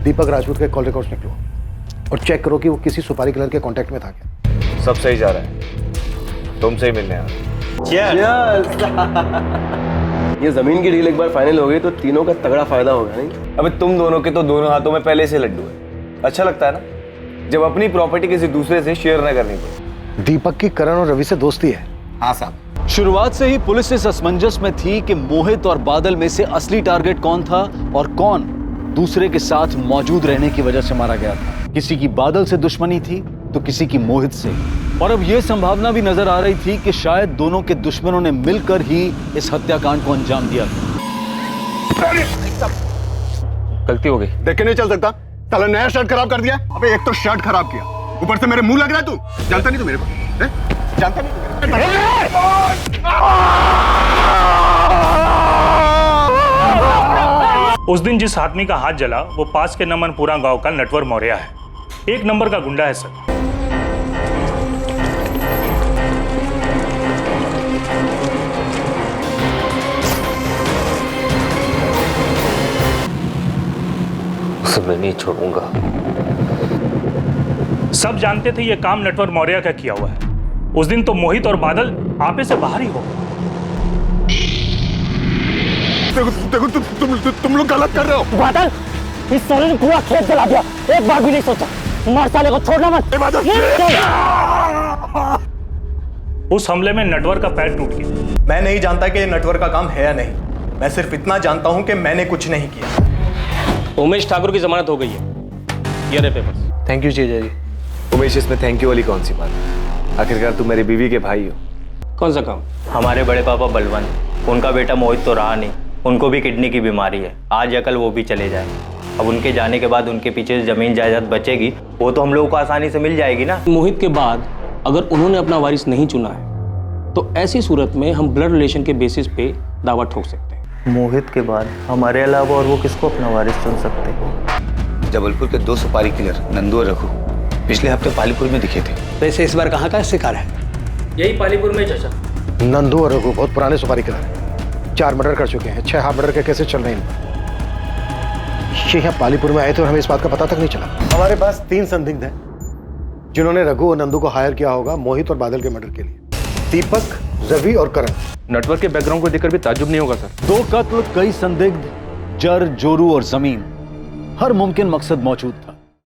दीपक राजपूत के call records निकलो और चेक करो कि वो किसी सुपारी किलर के कांटेक्ट में था क्या। सब सही जा रहा है, तुमसे ही मिलने आया। ये जमीन की डील एक बार फाइनल हो गई तो तीनों का तगड़ा फायदा होगा नहीं? अबे तुम दोनों के तो दोनों हाथों में पहले से लड्डू है। अच्छा लगता है ना जब अपनी प्रॉपर्टी किसी दूसरे से शेयर न करनी पड़े। दीपक की करण और रवि से दोस्ती है। हाँ साहब। शुरुआत से ही पुलिस इस असमंजस में थी कि मोहित और बादल में से असली टारगेट कौन था और कौन दूसरे के साथ मौजूद रहने की वजह से मारा गया था। किसी की बादल से दुश्मनी थी तो किसी की मोहित से, और अब यह संभावना भी नजर आ रही थी कि शायद दोनों के दुश्मनों ने मिलकर ही इस हत्याकांड को अंजाम दिया था। गलती हो गई। देख के नहीं चल सकता, साला नया शर्ट खराब कर दिया। अबे एक तो शर्ट खराब किया, ऊपर से मेरे मुंह लग रहा है। तू जानता नहीं तू मेरे को, जानता नहीं तू मेरे को। उस दिन जिस आदमी का हाथ जला वो पास के नमनपुरा गांव का नटवर मौर्य है। एक नंबर का गुंडा है सर। उसे मैं नहीं छोड़ूंगा। सब जानते थे ये काम नटवर मौर्य का किया हुआ है। उस दिन तो मोहित और बादल आपे से बाहर ही हो गए। देखो तुम लोग गलत कर रहे हो। बादल, इस साले ने पूरा खेत जला दिया, एक बार भी नहीं सोचा। मार साले को, छोड़ना मत। उस हमले में नटवर का पैर टूट गया। मैं नहीं जानता कि ये नटवर का काम है या नहीं, मैं सिर्फ इतना जानता हूं कि मैंने कुछ नहीं किया। उमेश ठाकुर की जमानत हो गई है। ये रहे पेपर्स। थैंक यू जीजा जी। उमेश, इसमें थैंक यू वाली कौन सी बात? आखिरकार तुम मेरी बीवी के भाई हो। कौन सा काम? हमारे बड़े पापा बलवंत, उनका बेटा मोहित तो रहा नहीं, उनको भी किडनी की बीमारी है। आज या कल वो भी चले जाए। अब उनके जाने के बाद उनके पीछे जमीन जायदाद बचेगी वो तो हम लोगों को आसानी से मिल जाएगी ना। मोहित के बाद अगर उन्होंने अपना वारिस नहीं चुना है तो ऐसी सूरत में हम ब्लड रिलेशन के बेसिस पे दावा ठोक सकते हैं। मोहित के बाद हमारे अलावा और वो किसको अपना वारिस चुन सकते हैं? जबलपुर के 2 सुपारी किलर नंदू और रघु पिछले हफ्ते पालीपुर में दिखे थे। वैसे इस बार कहाँ का शिकार है? यही पालीपुर में चाचा। नंदू और रघु बहुत पुराने सुपारी किलर हैं। 4 मर्डर कर चुके हैं। 6 हाफ मर्डर के केसेस चल रहे हैं। ये यहाँ पालीपुर में आए थे और हमें इस बात का पता तक नहीं चला। हमारे पास 3 संदिग्ध हैं जिन्होंने रघु और नंदू को हायर किया होगा मोहित और बादल के मर्डर के लिए। दीपक, रवि और करण। नेटवर्क के बैकग्राउंड को देखकर भी ताज्जुब नहीं होगा सर। 2 कत्ल, कई संदिग्ध, जर, जोरू और जमीन, हर मुमकिन मकसद मौजूद था।